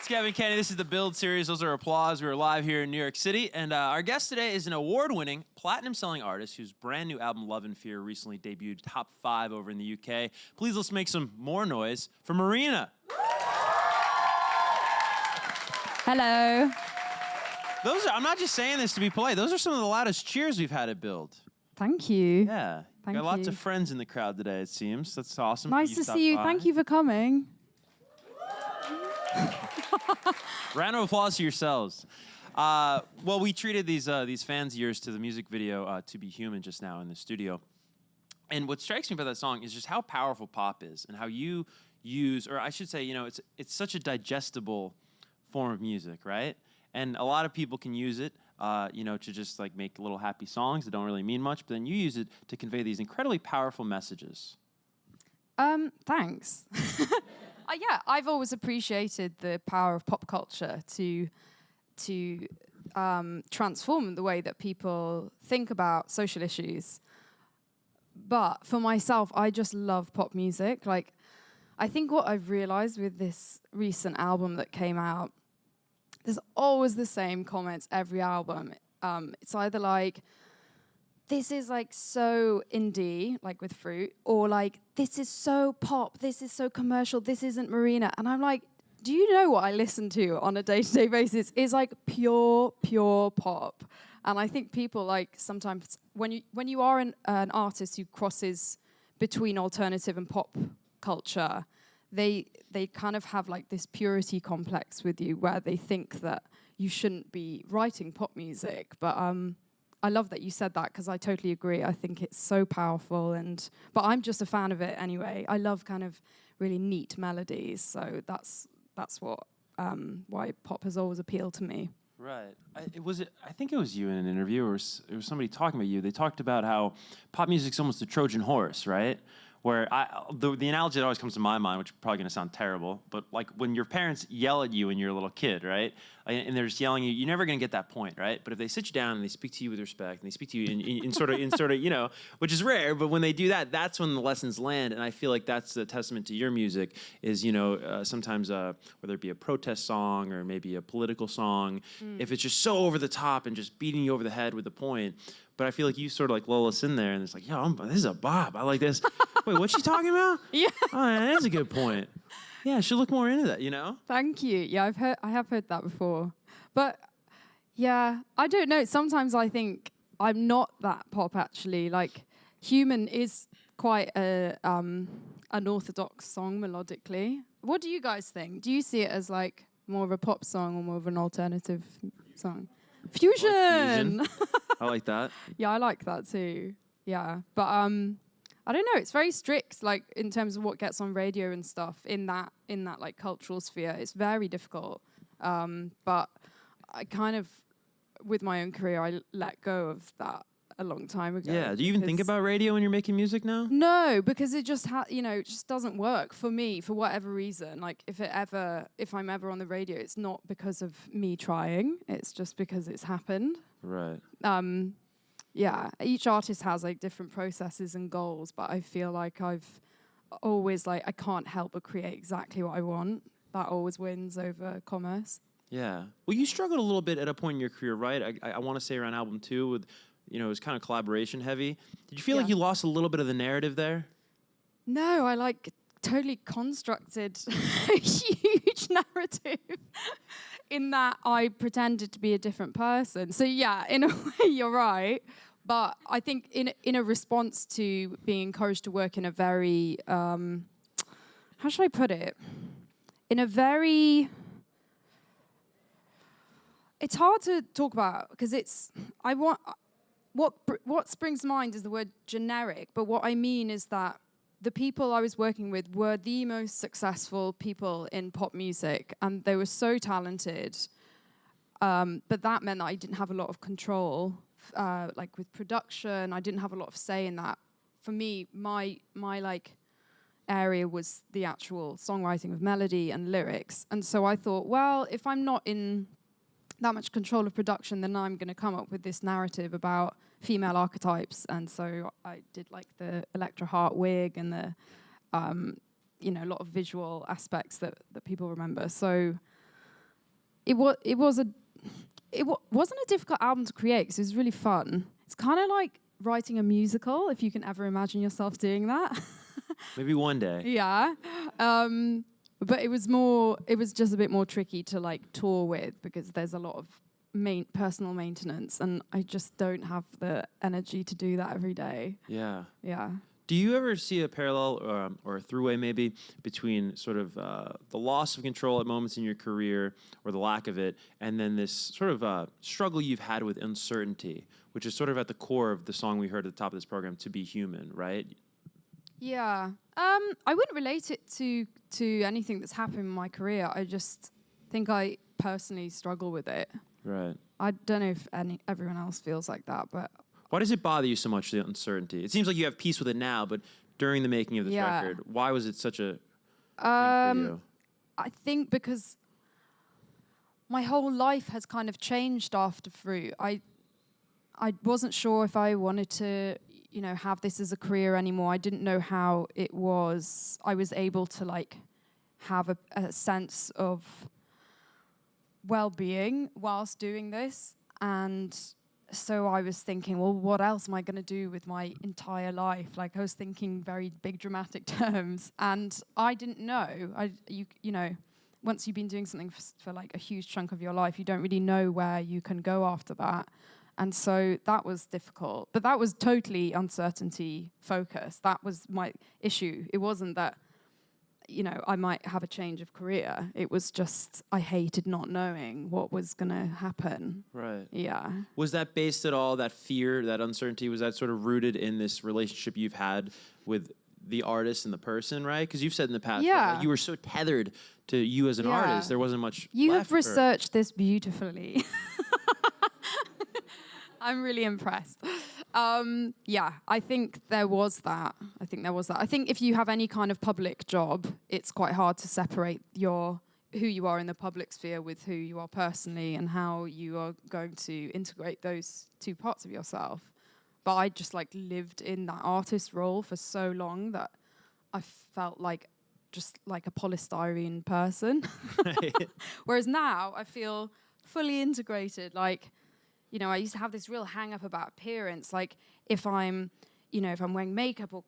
It's Kevin Kenny. This is the Build Series. Those are applause. We're live here in New York City. And our guest today is an award-winning, platinum-selling artist whose brand new album, Love and Fear, recently debuted top 5 over in the UK. Please let's make some more noise for Marina. Hello. I'm not just saying this to be polite. Those are some of the loudest cheers we've had at Build. Thank you. Yeah. Thank Got lots you. of friends in the crowd today, it seems. That's awesome. Nice to see you. Thank you for coming. Round of applause to yourselves. Well, we treated these fans of yours to the music video "To Be Human" just now in the studio, and what strikes me about that song is just how powerful pop is, and how you use, or I should say, you know, it's such a digestible form of music, right? And a lot of people can use it, you know, to just like make little happy songs that don't really mean much, but then you use it to convey these incredibly powerful messages. Thanks. Yeah, I've always appreciated the power of pop culture to transform the way that people think about social issues. But for myself, I just love pop music. Like, I think what I've realized with this recent album that came out, there's always the same comments every album. It's either like, this is like so indie, like with Fruit, or like, this is so pop, this is so commercial, this isn't Marina. And I'm like, do you know what I listen to on a day-to-day basis is like pure pop. And I think people like sometimes, when you are an artist who crosses between alternative and pop culture, they kind of have like this purity complex with you where they think that you shouldn't be writing pop music. But I love that you said that because I totally agree. I think it's so powerful, but I'm just a fan of it anyway. I love kind of really neat melodies, so that's what why pop has always appealed to me. Right. I think it was you in an interview, or it was somebody talking about you. They talked about how pop music's almost a Trojan horse, right? Where the analogy that always comes to my mind, which is probably going to sound terrible, but like when your parents yell at you when you're a little kid, right? And they're just yelling at you, you're never going to get that point, right? But if they sit you down and they speak to you with respect, and they speak to you in sort of, you know, which is rare, but when they do that, that's when the lessons land. And I feel like that's the testament to your music is, you know, sometimes whether it be a protest song or maybe a political song, if it's just so over the top and just beating you over the head with the point. But I feel like you sort of like lull us in there, and it's like, yo, this is a bop. I like this. Wait, what's she talking about? Yeah. Oh, yeah, that's a good point. Yeah, I should look more into that, you know? Thank you. Yeah, I have heard that before. But yeah, I don't know. Sometimes I think I'm not that pop actually. Like, Human is quite an orthodox song melodically. What do you guys think? Do you see it as like more of a pop song or more of an alternative song? Fusion. I like that. Yeah, I like that too. Yeah, but I don't know. It's very strict, like in terms of what gets on radio and stuff in that like cultural sphere. It's very difficult. But I kind of, with my own career, I let go of that a long time ago. Yeah. Do you even think about radio when you're making music now? No, because it just it just doesn't work for me for whatever reason. Like if I'm ever on the radio, it's not because of me trying. It's just because it's happened. Right. Yeah, each artist has like different processes and goals, but I feel like I've always I can't help but create exactly what I want. That always wins over commerce. Yeah. Well, you struggled a little bit at a point in your career, right? I want to say around album 2 with, you know, it was kind of collaboration heavy. Did you feel like you lost a little bit of the narrative there? No, I like totally constructed a huge narrative in that I pretended to be a different person. So yeah, in a way, you're right. But I think in a response to being encouraged to work in a very, how should I put it? In a very, it's hard to talk about because what springs to mind is the word generic, but what I mean is that the people I was working with were the most successful people in pop music, and they were so talented. But that meant that I didn't have a lot of control, like with production. I didn't have a lot of say in that. For me, my like area was the actual songwriting of melody and lyrics. And so I thought, well, if I'm not in that much control of production, then I'm going to come up with this narrative about female archetypes. And so I did like the Electra Hart wig and the, you know, a lot of visual aspects that people remember. So wasn't a difficult album to create because it was really fun. It's kind of like writing a musical, if you can ever imagine yourself doing that. Maybe one day. Yeah. But it was just a bit more tricky to like tour with because there's a lot of personal maintenance, and I just don't have the energy to do that every day. Yeah. Yeah. Do you ever see a parallel or a throughway maybe between sort of the loss of control at moments in your career or the lack of it, and then this sort of struggle you've had with uncertainty, which is sort of at the core of the song we heard at the top of this program, "To Be Human," right? Yeah. I wouldn't relate it to anything that's happened in my career. I just think I personally struggle with it. Right. I don't know if everyone else feels like that, but Why does it bother you so much, the uncertainty? It seems like you have peace with it now, but during the making of this record, why was it such a thing for you? I think because my whole life has kind of changed after Fruit. I wasn't sure if I wanted to, have this as a career anymore. I didn't know how it was. I was able to like have a sense of well-being whilst doing this, and so I was thinking, well, what else am I going to do with my entire life? Like I was thinking very big dramatic terms, and I didn't know. Once you've been doing something for like a huge chunk of your life, you don't really know where you can go after that. And so that was difficult, but that was totally uncertainty focused. That was my issue. It wasn't that, I might have a change of career. It was just, I hated not knowing what was going to happen. Right. Yeah. Was that based at all, that fear, that uncertainty, was that sort of rooted in this relationship you've had with the artist and the person, right? Because you've said in the past, that you were so tethered to you as an artist, there wasn't much You left. have researched this beautifully. I'm really impressed. I think there was that. I think if you have any kind of public job, it's quite hard to separate who you are in the public sphere with who you are personally and how you are going to integrate those two parts of yourself. But I just like lived in that artist role for so long that I felt like just like a polystyrene person. Whereas now I feel fully integrated. Like, I used to have this real hang up about appearance. Like if I'm wearing makeup or,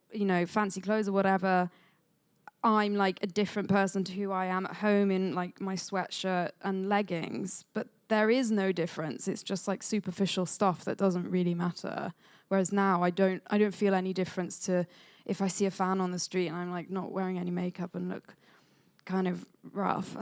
fancy clothes or whatever, I'm like a different person to who I am at home in like my sweatshirt and leggings. But there is no difference. It's just like superficial stuff that doesn't really matter. Whereas now I don't feel any difference to if I see a fan on the street and I'm like not wearing any makeup and look kind of rough.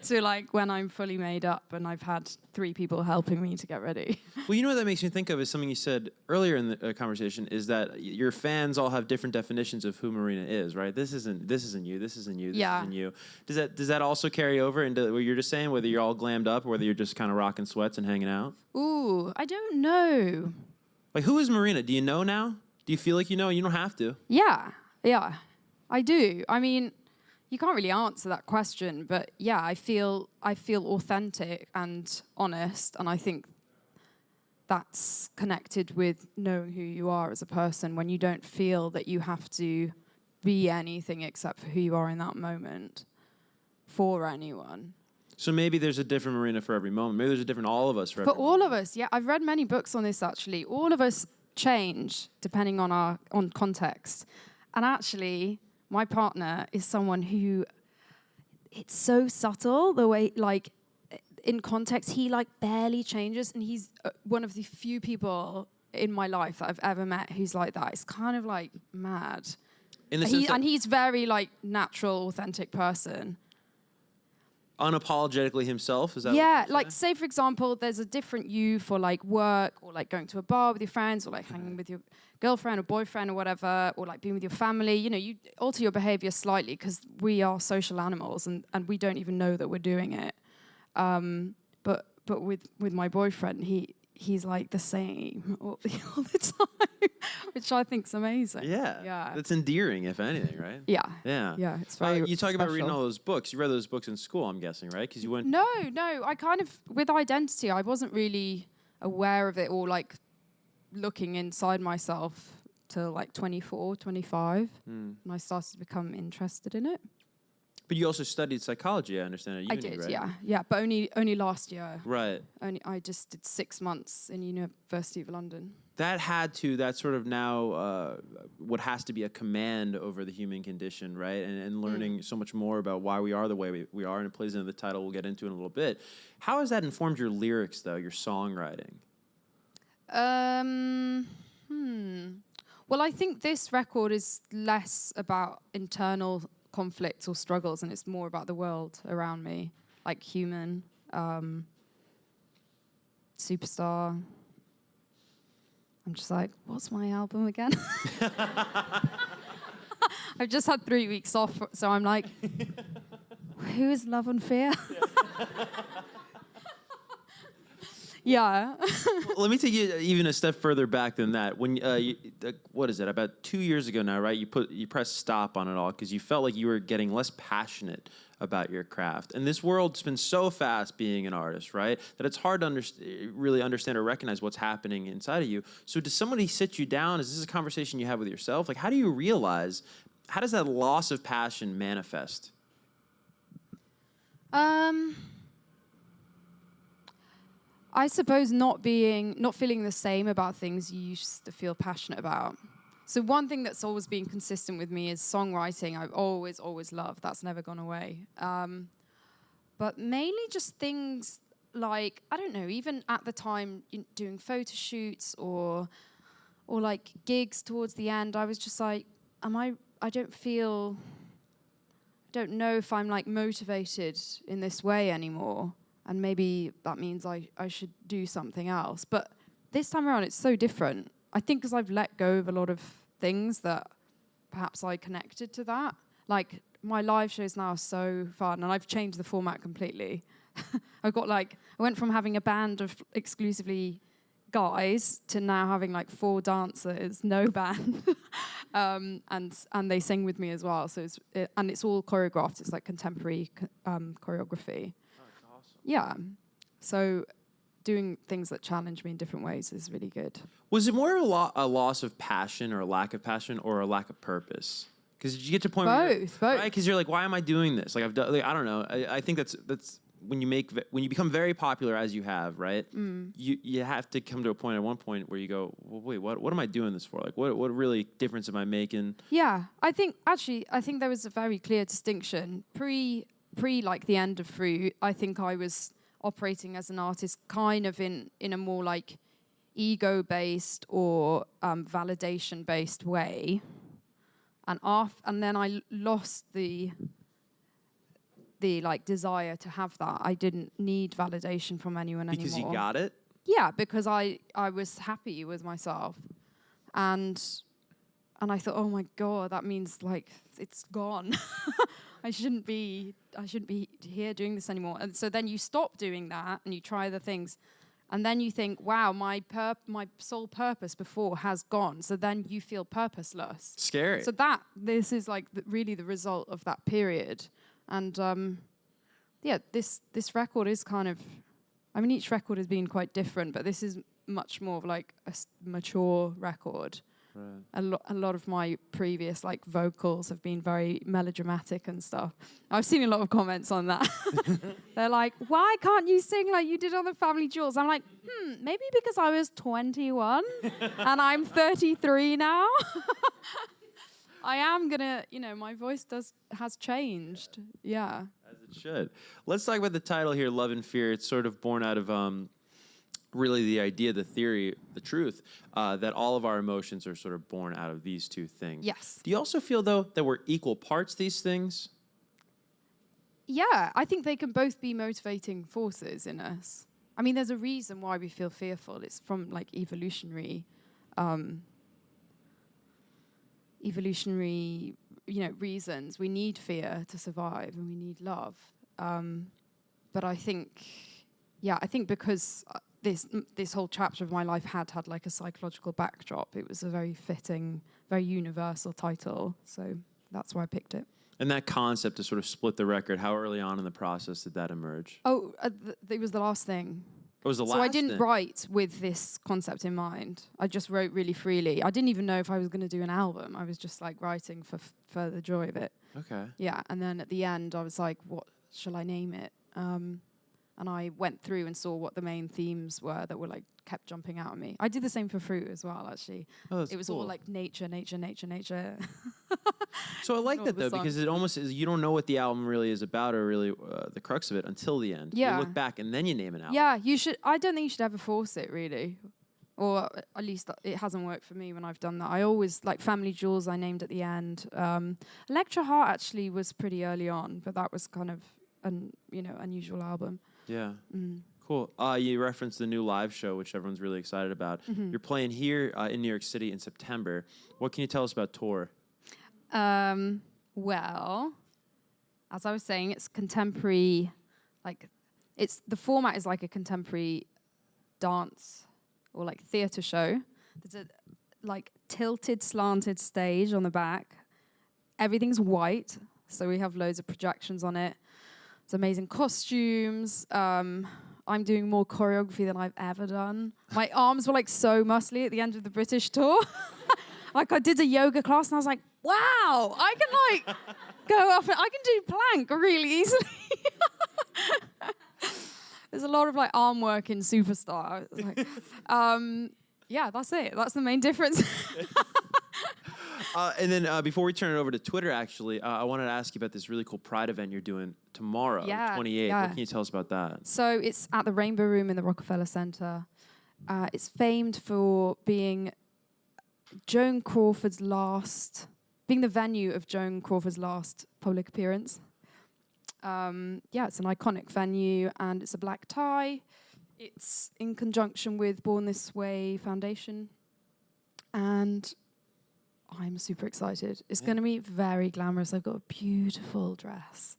To like when I'm fully made up and I've had 3 people helping me to get ready. Well, what that makes me think of is something you said earlier in the conversation, is that your fans all have different definitions of who Marina is, right? This isn't you, this isn't you, this isn't you. Does that also carry over into what you're just saying, whether you're all glammed up or whether you're just kind of rocking sweats and hanging out? Ooh, I don't know. Like, who is Marina? Do you know now? Do you feel like you know? You don't have to. Yeah, I do. I mean, you can't really answer that question, but yeah, I feel authentic and honest, and I think that's connected with knowing who you are as a person when you don't feel that you have to be anything except for who you are in that moment for anyone. So maybe there's a different Marina for every moment. Maybe there's a different all of us for every moment. For all of us, yeah. I've read many books on this, actually. All of us change depending on context. And actually, my partner is someone who, it's so subtle, the way, like, in context, he, like, barely changes. And he's one of the few people in my life that I've ever met who's like that. It's kind of, like, mad. In the sense and he's very, like, natural, authentic person. Unapologetically himself, is that yeah, like say for example there's a different you for like work or like going to a bar with your friends or like hanging with your girlfriend or boyfriend or whatever, or like being with your family. You alter your behavior slightly because we are social animals and we don't even know that we're doing it. But with my boyfriend, he's like the same all the time, which I think's amazing. Yeah. It's endearing, if anything, right? Yeah. It's very you talk about reading all those books. You read those books in school, I'm guessing, right? Because you went. No. I kind of, with identity, I wasn't really aware of it or like looking inside myself till like 24, 25, and I started to become interested in it. But you also studied psychology, I understand, at uni, I did, right? yeah, but only last year. Right. I just did 6 months in University of London. That sort of now what has to be a command over the human condition, right? And learning so much more about why we are the way we are, and it plays into the title we'll get into in a little bit. How has that informed your lyrics, though, your songwriting? Well, I think this record is less about internal conflicts or struggles, and it's more about the world around me, like Human, Superstar. I'm just like, what's my album again? I've just had 3 weeks off, so I'm like, who is Love and Fear? Yeah. Well, let me take you even a step further back than that. When what is it? About 2 years ago now, right? You pressed stop on it all because you felt like you were getting less passionate about your craft. And this world's been so fast being an artist, right? That it's hard to really understand or recognize what's happening inside of you. So does somebody sit you down? Is this a conversation you have with yourself? Like, how do you realize, how does that loss of passion manifest? I suppose not feeling the same about things you used to feel passionate about. So one thing that's always been consistent with me is songwriting. I've always loved. That's never gone away. But mainly just things like, I don't know, even at the time doing photo shoots or like gigs towards the end, I was just like, I don't know if I'm like motivated in this way anymore. And maybe that means I should do something else. But this time around, it's so different. I think because I've let go of a lot of things that perhaps I connected to that. Like, my live shows now are so fun, and I've changed the format completely. I went from having a band of exclusively guys to now having like 4 dancers, no band, and they sing with me as well. So it's all choreographed. It's like contemporary choreography. Yeah. So doing things that challenge me in different ways is really good. Was it more a loss of passion or a lack of passion or a lack of purpose? Because did you get to a point both, right? Because you're like, why am I doing this? Like I've done, like, I don't know. I think that's when you become very popular as you have, right? You have to come to a point at one point where you go, well, wait, what am I doing this for? Like, what really difference am I making? Yeah, I think there was a very clear distinction pre like the end of Fruit. I think I was operating as an artist kind of in a more like ego-based or validation-based way, and then I lost the like desire to have that. I didn't need validation from anyone anymore. Because you got it? Yeah, because I was happy with myself, and I thought, oh my God, that means like it's gone. I shouldn't be here doing this anymore. And so then you stop doing that and you try other things, and then you think, wow, my sole purpose before has gone. So then you feel purposeless. Scary. So this is like really the result of that period. And yeah, this record is kind of, I mean, each record has been quite different, but this is much more of like a mature record. Right. A lot of my previous like vocals have been very melodramatic and stuff. I've seen a lot of comments on that. They're like, why can't you sing like you did on the Family Jewels? I'm like, maybe because I was 21 and I'm 33 now. I am gonna, my voice has changed. Yeah. As it should. Let's talk about the title here, Love and Fear. It's sort of born out of really the idea, the theory, the truth, that all of our emotions are sort of born out of these two things. Yes. Do you also feel, though, that we're equal parts these things? Yeah, I think they can both be motivating forces in us. I mean, there's a reason why we feel fearful. It's from like evolutionary, reasons. We need fear to survive, and we need love. But I think because this whole chapter of my life had like a psychological backdrop, it was a very fitting, very universal title. So that's why I picked it. And that concept to sort of split the record, how early on in the process did that emerge? Oh, it was the last thing. It was the last So I didn't thing. write with this concept in mind. I just wrote really freely. I didn't even know if I was going to do an album. I was just like writing for the joy of it. Okay. Yeah, and then at the end, I was like, what shall I name it? And I went through and saw what the main themes were that were like kept jumping out at me. I did the same for fruit as well, actually. Oh, that's It was cool. all like nature, nature, nature, nature. So I like all that the though, because songs. it almost is, you don't know what the album really is about or really the crux of it until the end. Yeah. You look back and then you name an album. Yeah, you should. I don't think you should ever force it, really. Or at least it hasn't worked for me when I've done that. I always, like Family Jewels, I named at the end. Electra Heart actually was pretty early on, but that was kind of an unusual album. Yeah. Mm. Cool. You referenced the new live show, which everyone's really excited about. Mm-hmm. You're playing here in New York City in September. What can you tell us about tour? Well, as I was saying, it's contemporary. Like, the format is like a contemporary dance or like theatre show. There's a like tilted, slanted stage on the back. Everything's white, so we have loads of projections on it. It's amazing costumes. I'm doing more choreography than I've ever done. My arms were like so muscly at the end of the British tour. Like I did a yoga class and I was like, wow, I can like go up and I can do plank really easily. There's a lot of like arm work in Superstar. Like, yeah, that's it. That's the main difference. And then before we turn it over to Twitter, actually, I wanted to ask you about this really cool Pride event you're doing tomorrow, Yeah, 28th. yeah. What can you tell us about that? So it's at the Rainbow Room in the Rockefeller Center. It's famed for being being the venue of Joan Crawford's last public appearance. Yeah, it's an iconic venue and it's a black tie. It's in conjunction with Born This Way Foundation. And I'm super excited. It's going to be very glamorous. I've got a beautiful dress.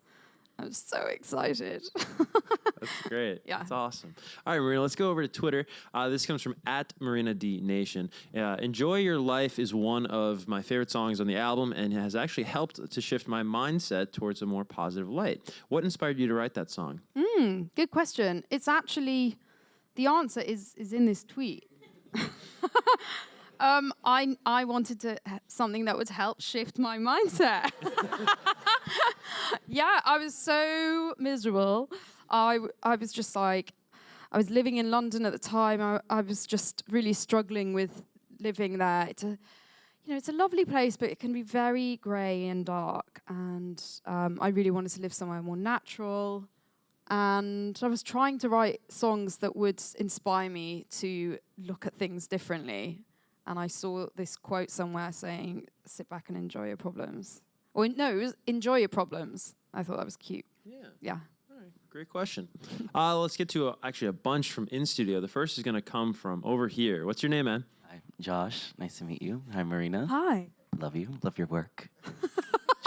I'm so excited. That's great. Yeah. That's awesome. All right, Marina, let's go over to Twitter. This comes from @MarinaDNation. Enjoy Your Life is one of my favorite songs on the album and has actually helped to shift my mindset towards a more positive light. What inspired you to write that song? Good question. It's actually, the answer is in this tweet. I wanted to something that would help shift my mindset. Yeah, I was so miserable. I was just like, I was living in London at the time. I was just really struggling with living there. It's a lovely place, but it can be very grey and dark. And I really wanted to live somewhere more natural. And I was trying to write songs that would inspire me to look at things differently. And I saw this quote somewhere saying, sit back and enjoy your problems. Or no, it was enjoy your problems. I thought that was cute. Yeah. All right, great question. Let's get to actually a bunch from in studio. The first is going to come from over here. What's your name, man? Hi, Josh. Nice to meet you. Hi, Marina. Hi. Love you. Love your work.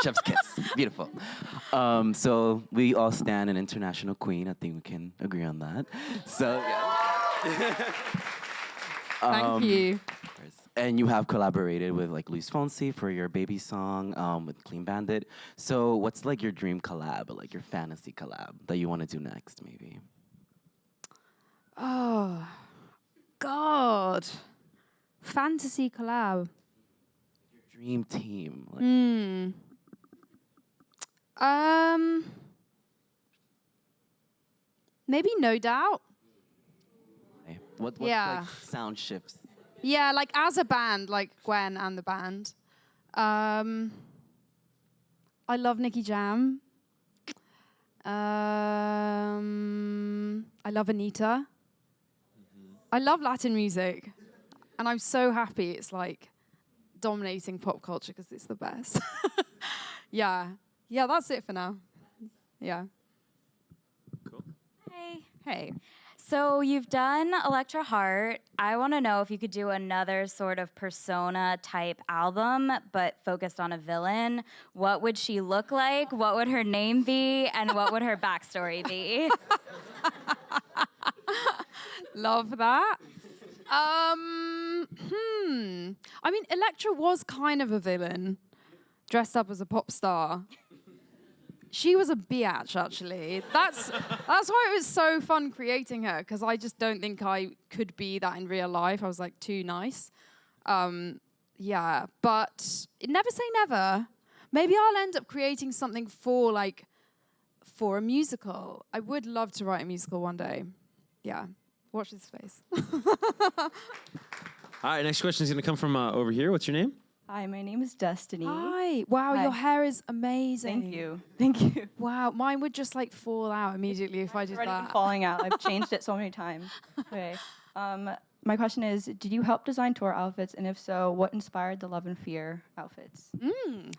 Chef's kiss. Beautiful. So we all stand an international queen. I think we can agree on that. So, yeah. Thank you. And you have collaborated with like Luis Fonsi for your baby song with Clean Bandit. So what's like your dream collab, or like your fantasy collab that you want to do next, maybe? Oh, God. Fantasy collab. Your dream team. Like Maybe No Doubt. What Yeah. like sound shifts? Yeah, like as a band, like Gwen and the band. I love Nicky Jam. I love Anita. I love Latin music. And I'm so happy it's like dominating pop culture because it's the best. Yeah. Yeah, that's it for now. Yeah. Cool. Hey. So you've done Electra Heart. I want to know if you could do another sort of persona type album, but focused on a villain. What would she look like? What would her name be? And what would her backstory be? Love that. I mean, Electra was kind of a villain, dressed up as a pop star. She was a biatch, actually. That's why it was so fun creating her, because I just don't think I could be that in real life. I was like too nice. Yeah, but never say never. maybe I'll end up creating something for a musical. I would love to write a musical one day. Yeah, watch this space. All right, next question is going to come from over here. What's your name? Hi, my name is Destiny. Hi. Wow, Hi. your hair is amazing. Thank you. Thank you. Wow, mine would just fall out immediately if I did Already been that. falling out. I've changed it so many times. Okay. My question is, did you help design tour outfits? And if so, what inspired the Love and Fear outfits?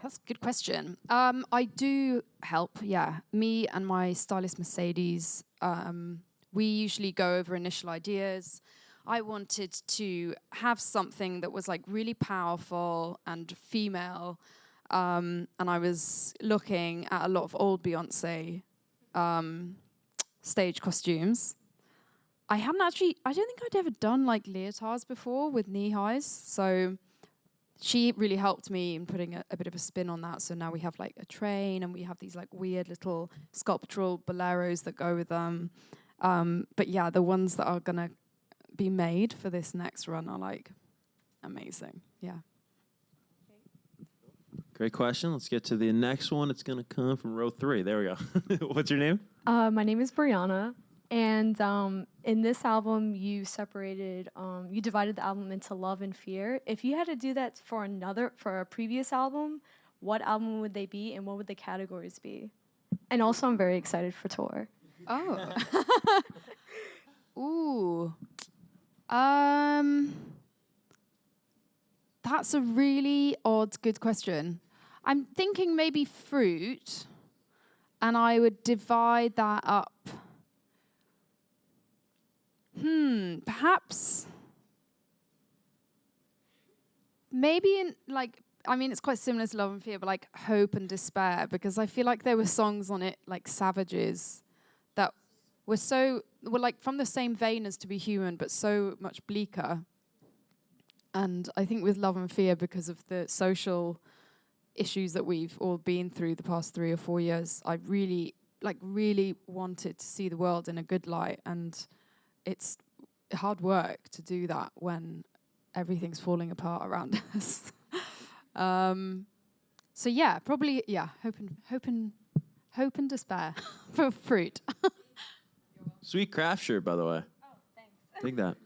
That's a good question. I do help, yeah. Me and my stylist Mercedes, we usually go over initial ideas. I wanted to have something that was really powerful and female. And I was looking at a lot of old Beyonce stage costumes. I don't think I'd ever done leotards before with knee highs. So she really helped me in putting a bit of a spin on that. So now we have a train and we have these weird little sculptural boleros that go with them. But yeah, the ones that are gonna be made for this next run are amazing. Yeah. Great question. Let's get to the next one. It's going to come from row 3. There we go. What's your name? My name is Brianna, and in this album, you divided the album into Love and Fear. If you had to do that for a previous album, what album would they be, and what would the categories be? And also, I'm very excited for tour. Oh. Ooh. That's a really good question. I'm thinking maybe fruit, and I would divide that up. Perhaps maybe in it's quite similar to Love and Fear, but Hope and Despair, because I feel there were songs on it Savages that were from the same vein as To Be Human, but so much bleaker. And I think with Love and Fear, because of the social issues that we've all been through the past 3 or 4 years, I really wanted to see the world in a good light. And it's hard work to do that when everything's falling apart around us. So yeah, probably, yeah, hope and despair for fruit. Sweet craft shirt, by the way. Oh, thanks. Dig that.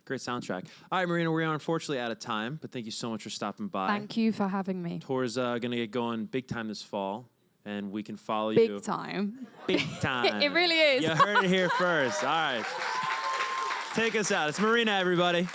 Great soundtrack. All right, Marina, we are unfortunately out of time, but thank you so much for stopping by. Thank you for having me. Tour's going to get going big time this fall, and we can follow you. Big time. Big time. It really is. You heard it here first. All right. Take us out. It's Marina, everybody.